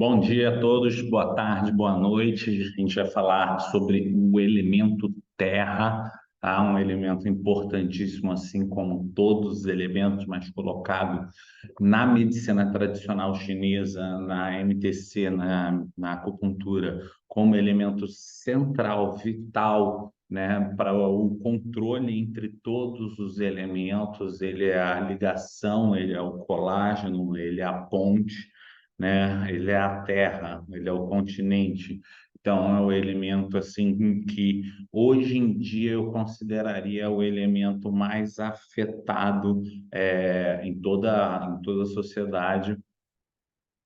Bom dia a todos, boa tarde, boa noite. A gente vai falar sobre o elemento terra, tá? Um elemento importantíssimo, assim como todos os elementos, mas colocado na medicina tradicional chinesa, na MTC, na acupuntura, como elemento central, vital, né, para o controle entre todos os elementos. Ele é a ligação, ele é o colágeno, ele é a ponte, né? Ele é a terra, ele é o continente. Então, é o elemento assim que hoje em dia eu consideraria o elemento mais afetado em toda a sociedade.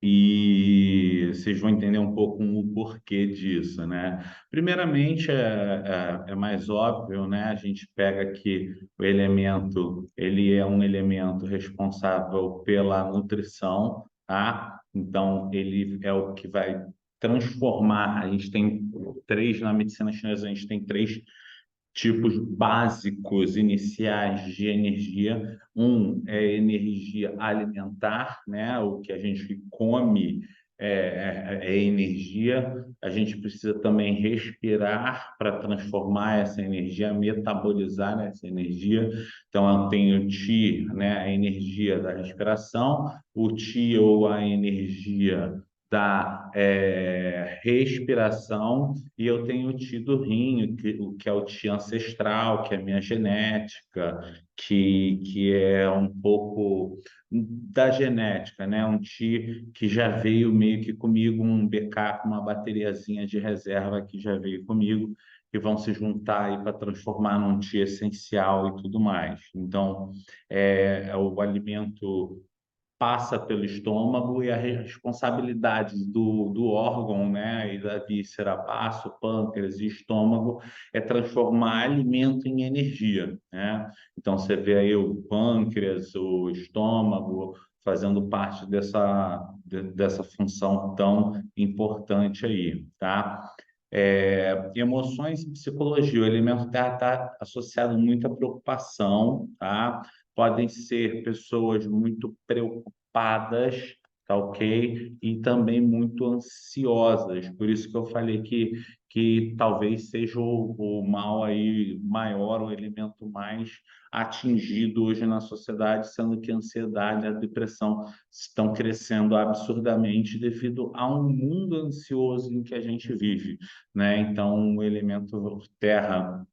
E vocês vão entender um pouco o porquê disso, né? Primeiramente, é mais óbvio, né? A gente pega que o elemento, ele é um elemento responsável pela nutrição, tá? Então, ele é o que vai transformar. A gente tem três, na medicina chinesa, a gente tem três tipos básicos iniciais de energia. Um é energia alimentar, né? O que a gente come é energia. A gente precisa também respirar para transformar essa energia, metabolizar essa energia. Então, eu tenho o Qi, né? A energia da respiração, o Qi ou a energia da respiração, e eu tenho tido rim, que é o Ti ancestral, que é a minha genética, que é um pouco da genética, né? Um Ti que já veio meio que comigo, um backup, uma bateriazinha de reserva que já veio comigo, que vão se juntar aí para transformar num Ti essencial e tudo mais. Então, é o alimento passa pelo estômago e a responsabilidade do órgão, né, e da víscera, baço, pâncreas e estômago é transformar alimento em energia, né? Então você vê aí o pâncreas, o estômago fazendo parte dessa função tão importante aí, tá? Emoções e psicologia. O elemento terra está associado muito à preocupação, tá? Podem ser pessoas muito preocupadas, tá ok? E também muito ansiosas. Por isso que eu falei que talvez seja o mal aí maior, o elemento mais atingido hoje na sociedade, sendo que a ansiedade e a depressão estão crescendo absurdamente devido a um mundo ansioso em que a gente vive, né? Então, o elemento terra,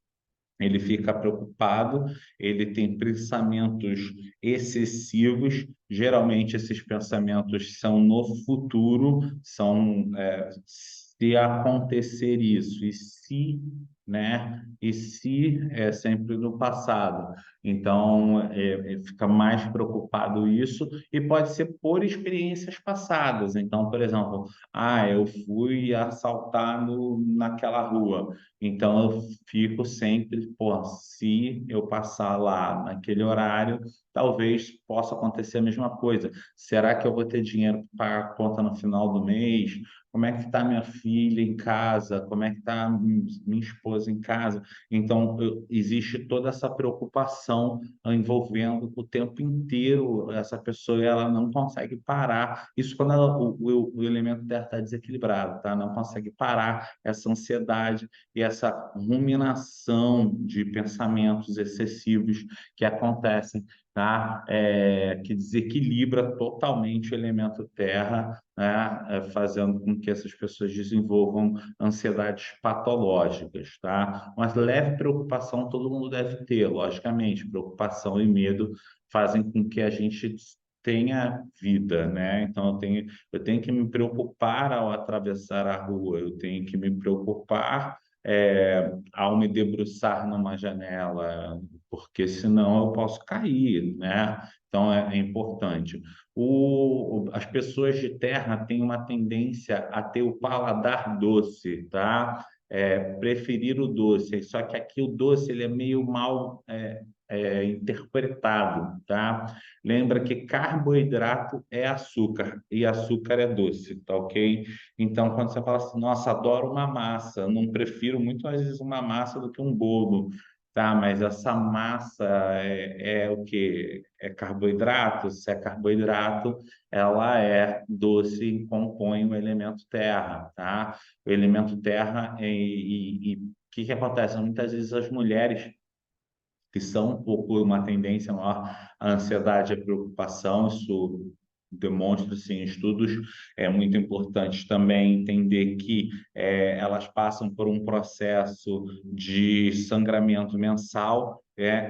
ele fica preocupado, ele tem pensamentos excessivos. Geralmente, esses pensamentos são no futuro, se acontecer isso, e se, né? E se é sempre no passado. Então, fica mais preocupado isso, e pode ser por experiências passadas. Então, por exemplo, eu fui assaltado naquela rua. Então eu fico sempre, pô, se eu passar lá naquele horário, talvez possa acontecer a mesma coisa. Será que eu vou ter dinheiro para pagar a conta no final do mês? Como é que está minha filha em casa? Como é que está minha esposa em casa? Então, existe toda essa preocupação envolvendo o tempo inteiro essa pessoa, e ela não consegue parar. Isso quando o elemento dela está desequilibrado, tá? Não consegue parar essa ansiedade e essa ruminação de pensamentos excessivos que acontecem, tá? Que desequilibra totalmente o elemento terra, né? Fazendo com que essas pessoas desenvolvam ansiedades patológicas, tá? Uma leve preocupação todo mundo deve ter, logicamente. Preocupação e medo fazem com que a gente tenha vida, né? Então eu tenho que me preocupar ao atravessar a rua, eu tenho que me preocupar ao me debruçar numa janela, porque senão eu posso cair, né? Então é importante. As pessoas de terra têm uma tendência a ter o paladar doce, tá? Preferir o doce. Só que aqui o doce ele é meio mal interpretado, tá? Lembra que carboidrato é açúcar e açúcar é doce, tá ok? Então, quando você fala assim, nossa, adoro uma massa, não prefiro muito mais vezes uma massa do que um bolo. Tá, mas essa massa é o quê? É carboidrato? Se é carboidrato, ela é doce e compõe o elemento terra, tá? O elemento terra e o que que acontece? Muitas vezes as mulheres que são um pouco uma tendência maior à ansiedade e à preocupação, isso demonstra-se em estudos. É muito importante também entender que elas passam por um processo de sangramento mensal,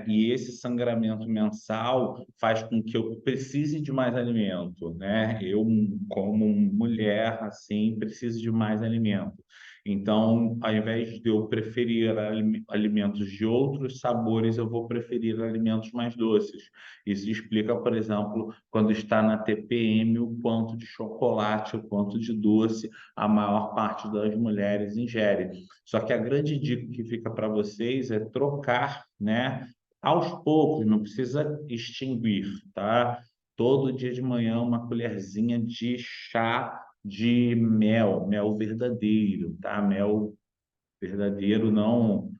e esse sangramento mensal faz com que eu precise de mais alimento, né? Eu, como mulher, assim, preciso de mais alimento. Então, ao invés de eu preferir alimentos de outros sabores, eu vou preferir alimentos mais doces. Isso explica, por exemplo, quando está na TPM, o quanto de chocolate, o quanto de doce a maior parte das mulheres ingere. Só que a grande dica que fica para vocês é trocar, né? Aos poucos, não precisa extinguir, tá? Todo dia de manhã, uma colherzinha de chá de mel, mel verdadeiro, tá? Mel verdadeiro, não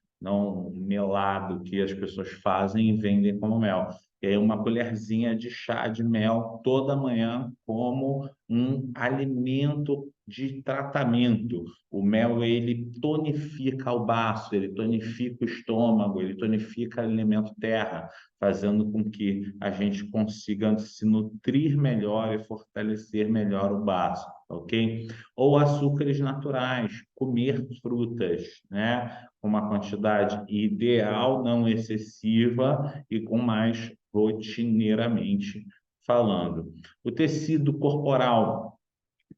melado que as pessoas fazem e vendem como mel. E aí uma colherzinha de chá de mel toda manhã como um alimento de tratamento. O mel, ele tonifica o baço, ele tonifica o estômago, ele tonifica o alimento terra, fazendo com que a gente consiga se nutrir melhor e fortalecer melhor o baço, ok? Ou açúcares naturais, comer frutas, né? Com uma quantidade ideal, não excessiva e com mais rotineiramente falando. O tecido corporal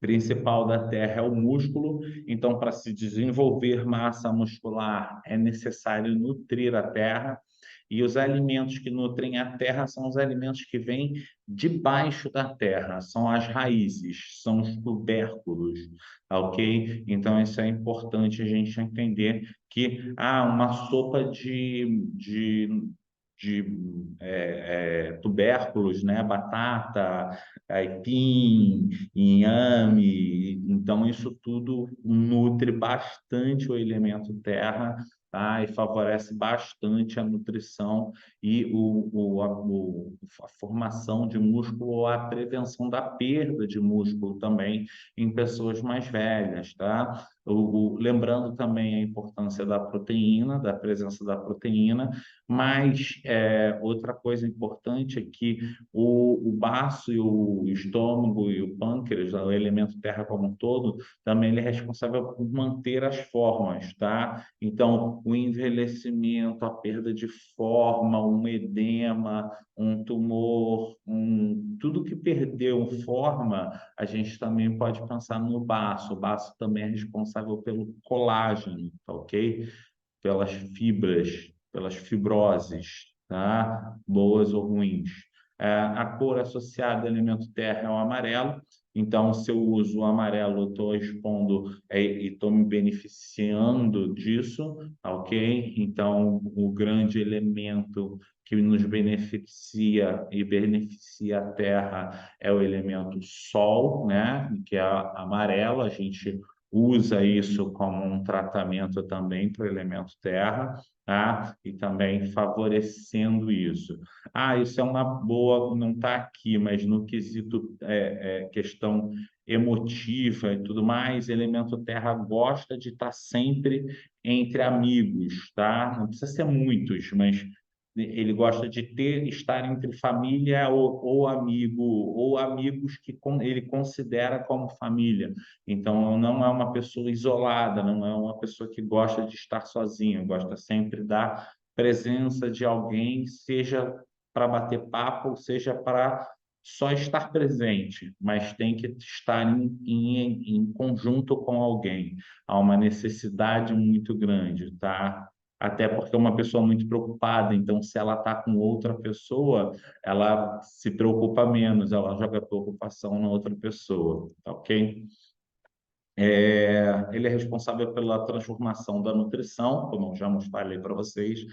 principal da Terra é o músculo, então, para se desenvolver massa muscular, é necessário nutrir a Terra. E os alimentos que nutrem a terra são os alimentos que vêm debaixo da terra, são as raízes, são os tubérculos, tá ok? Então, isso é importante a gente entender que uma sopa de tubérculos, né? Batata, aipim, inhame. Então, isso tudo nutre bastante o elemento terra, tá? E favorece bastante a nutrição e a formação de músculo ou a prevenção da perda de músculo também em pessoas mais velhas, tá? Lembrando também a importância da proteína, da presença da proteína, mas outra coisa importante é que o baço e o estômago e o pâncreas, o elemento terra como um todo, também ele é responsável por manter as formas, tá? Então, o envelhecimento, a perda de forma, um edema, um tumor, tudo que perdeu forma, a gente também pode pensar no baço. O baço também é responsável pelo colágeno, tá ok? Pelas fibras, pelas fibroses, tá? Boas ou ruins. A cor associada ao elemento terra é o amarelo, então, se eu uso o amarelo, eu estou expondo e estou me beneficiando disso, tá ok? Então, o grande elemento que nos beneficia e beneficia a Terra é o elemento Sol, né? Que é amarelo. A gente usa isso como um tratamento também para o elemento terra, tá? E também favorecendo isso. Isso é uma boa, não está aqui, mas no quesito questão emotiva e tudo mais, elemento terra gosta de estar sempre entre amigos, tá? Não precisa ser muitos, mas ele gosta de estar entre família ou amigo, ou amigos que ele considera como família. Então, não é uma pessoa isolada, não é uma pessoa que gosta de estar sozinha, gosta sempre da presença de alguém, seja para bater papo, ou seja para só estar presente, mas tem que estar em conjunto com alguém. Há uma necessidade muito grande, tá? Até porque é uma pessoa muito preocupada, então se ela está com outra pessoa, ela se preocupa menos, ela joga preocupação na outra pessoa, tá ok? Ele é responsável pela transformação da nutrição, como eu já falei para vocês,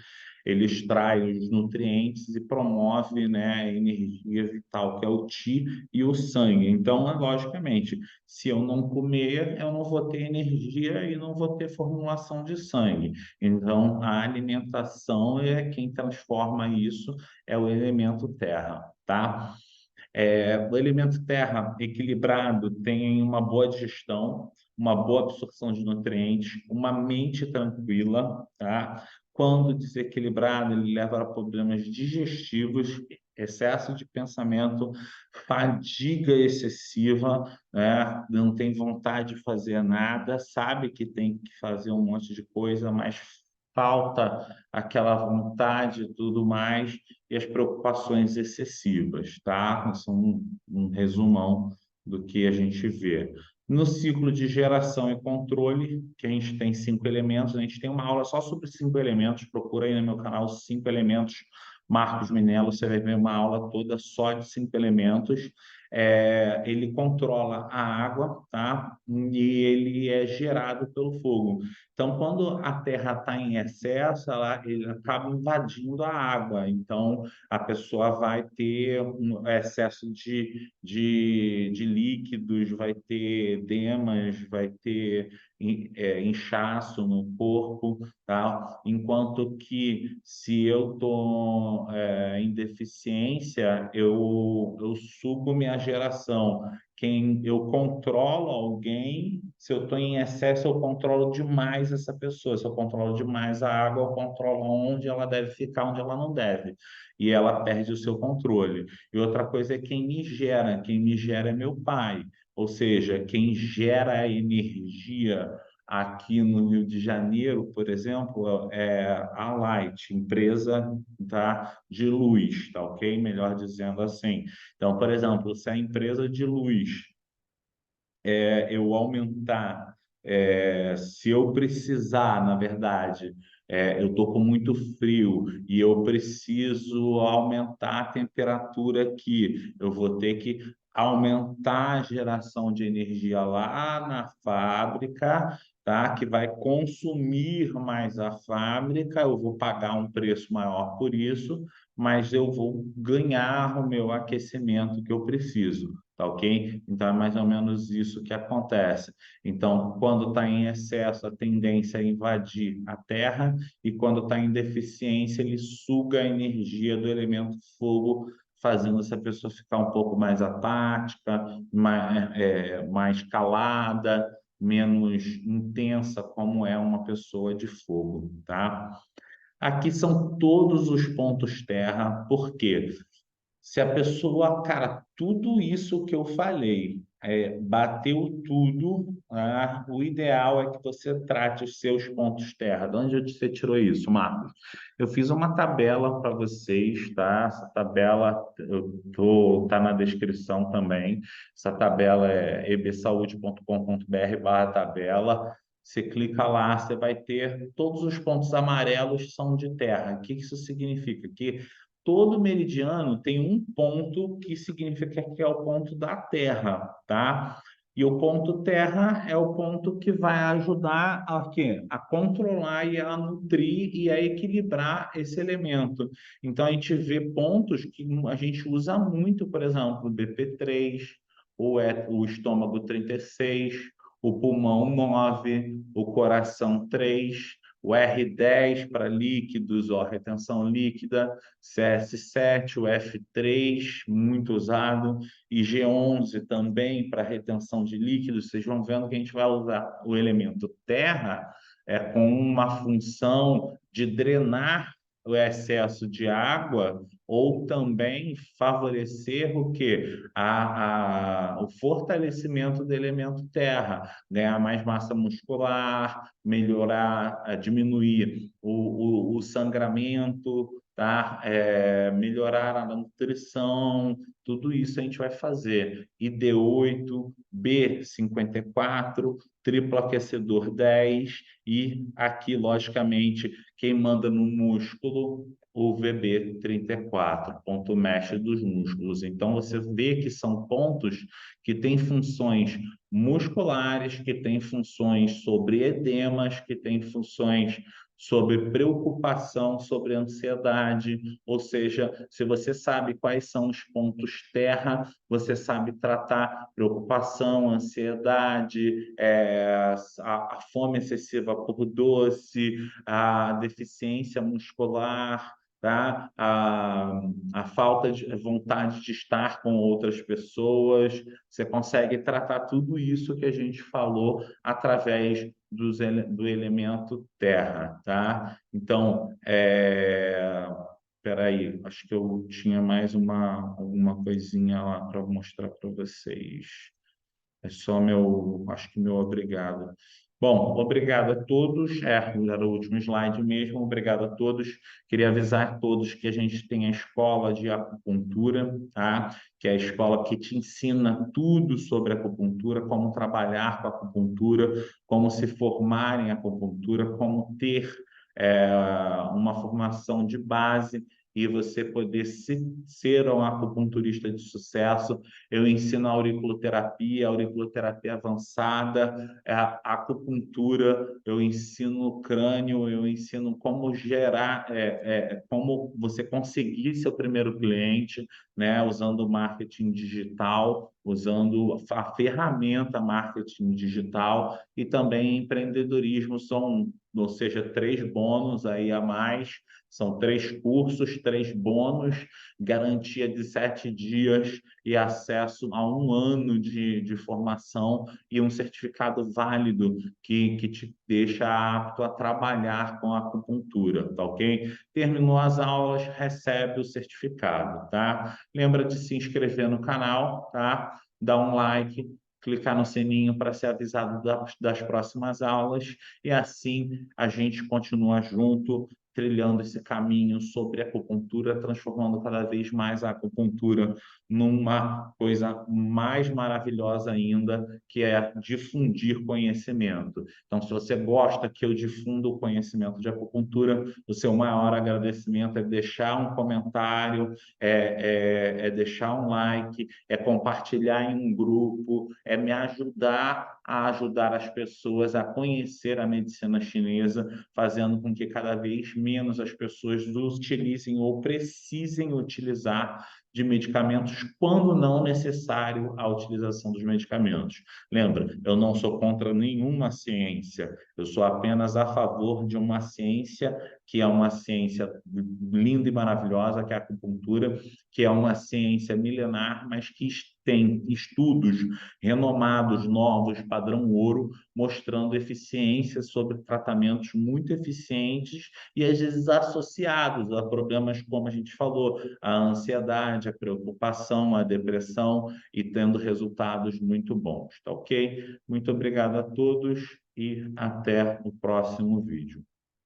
ele extrai os nutrientes e promove, né, a energia vital, que é o Qi e o sangue. Então, logicamente, se eu não comer, eu não vou ter energia e não vou ter formulação de sangue. Então, a alimentação é quem transforma isso, é o elemento terra, tá? O elemento terra equilibrado tem uma boa digestão, uma boa absorção de nutrientes, uma mente tranquila, tá? Quando desequilibrado, ele leva a problemas digestivos, excesso de pensamento, fadiga excessiva, né? Não tem vontade de fazer nada, sabe que tem que fazer um monte de coisa, mas falta aquela vontade e tudo mais, e as preocupações excessivas, tá? São um resumão do que a gente vê. No ciclo de geração e controle, que a gente tem 5 elementos, a gente tem uma aula só sobre 5 elementos, procura aí no meu canal 5 elementos, Marcos Minello, você vai ver uma aula toda só de 5 elementos. Ele controla a água, tá? E ele é gerado pelo fogo. Então, quando a terra está em excesso, ele acaba invadindo a água. Então, a pessoa vai ter um excesso de líquidos, vai ter edemas, vai ter inchaço no corpo, tá? Enquanto que se eu estou em deficiência, eu sugo minha geração. Eu controlo alguém, se eu estou em excesso, eu controlo demais essa pessoa. Se eu controlo demais a água, eu controlo onde ela deve ficar, onde ela não deve. E ela perde o seu controle. E outra coisa é quem me gera. Quem me gera é meu pai. Ou seja, quem gera a energia aqui no Rio de Janeiro, por exemplo, é a Light, empresa, tá, de luz, tá ok? Melhor dizendo assim. Então, por exemplo, se a empresa de luz eu aumentar, se eu precisar, na verdade, eu estou com muito frio e eu preciso aumentar a temperatura aqui, eu vou ter que aumentar a geração de energia lá na fábrica, tá? Que vai consumir mais a fábrica, eu vou pagar um preço maior por isso, mas eu vou ganhar o meu aquecimento que eu preciso. Tá ok? Então é mais ou menos isso que acontece. Então, quando está em excesso, a tendência é invadir a terra, e quando está em deficiência, ele suga a energia do elemento fogo, fazendo essa pessoa ficar um pouco mais apática, mais calada, menos intensa, como é uma pessoa de fogo, tá? Aqui são todos os pontos terra, por quê? Se a pessoa, cara, tudo isso que eu falei, bateu tudo, né? O ideal é que você trate os seus pontos terra. De onde você tirou isso, Marcos? Eu fiz uma tabela para vocês, tá? Essa tabela tá na descrição também. Essa tabela é ebsaude.com.br/tabela. Você clica lá, você vai ter todos os pontos amarelos são de terra. O que isso significa? Que todo meridiano tem um ponto que significa que é o ponto da Terra, tá? E o ponto Terra é o ponto que vai ajudar a quê? A controlar e a nutrir e a equilibrar esse elemento. Então a gente vê pontos que a gente usa muito, por exemplo, o BP3, o estômago 36, o pulmão 9, o coração 3, o R10 para líquidos, ó, retenção líquida, CS7, o F3, muito usado, e G11 também para retenção de líquidos. Vocês vão vendo que a gente vai usar o elemento terra com uma função de drenar o excesso de água ou também favorecer o quê? O fortalecimento do elemento terra, ganhar mais massa muscular, melhorar, diminuir o sangramento, tá? Melhorar a nutrição, tudo isso a gente vai fazer. ID8, B54, triplo aquecedor 10 e aqui, logicamente, quem manda no músculo, o VB34, ponto mestre dos músculos. Então, você vê que são pontos que têm funções musculares, que têm funções sobre edemas, que têm funções sobre preocupação, sobre ansiedade, ou seja, se você sabe quais são os pontos terra, você sabe tratar preocupação, ansiedade, a fome excessiva por doce, a deficiência muscular, tá? A falta de vontade de estar com outras pessoas. Você consegue tratar tudo isso que a gente falou através do elemento terra, tá? Então, peraí, acho que eu tinha mais alguma coisinha lá para mostrar para vocês. É só acho que meu obrigado. Bom, obrigado a todos. Era o último slide mesmo. Obrigado a todos. Queria avisar a todos que a gente tem a escola de acupuntura, tá? Que é a escola que te ensina tudo sobre acupuntura, como trabalhar com acupuntura, como se formar em acupuntura, como ter uma formação de base e você poder ser um acupunturista de sucesso. Eu ensino a auriculoterapia avançada, a acupuntura, eu ensino o crânio, eu ensino como gerar, como você conseguir seu primeiro cliente, né, usando o marketing digital, usando a ferramenta marketing digital e também empreendedorismo, ou seja, 3 bônus aí a mais, são 3 cursos, 3 bônus, garantia de 7 dias e acesso a 1 ano de formação e um certificado válido que te deixa apto a trabalhar com a acupuntura, tá ok? Terminou as aulas, recebe o certificado, tá? Lembra de se inscrever no canal, tá? Dá um like, clicar no sininho para ser avisado das próximas aulas e assim a gente continua junto trilhando esse caminho sobre a acupuntura, transformando cada vez mais a acupuntura numa coisa mais maravilhosa ainda, que é difundir conhecimento. Então, se você gosta que eu difunda o conhecimento de acupuntura, o seu maior agradecimento é deixar um comentário, é deixar um like, é compartilhar em um grupo, é me ajudar a ajudar as pessoas a conhecer a medicina chinesa, fazendo com que cada vez menos as pessoas utilizem ou precisem utilizar de medicamentos quando não necessário a utilização dos medicamentos. Lembra, eu não sou contra nenhuma ciência, eu sou apenas a favor de uma ciência que é uma ciência linda e maravilhosa, que é a acupuntura, que é uma ciência milenar, mas que tem estudos renomados, novos, padrão ouro, mostrando eficiência sobre tratamentos muito eficientes e às vezes associados a problemas como a gente falou, a ansiedade, a preocupação, a depressão e tendo resultados muito bons, tá ok? Muito obrigado a todos e até o próximo vídeo.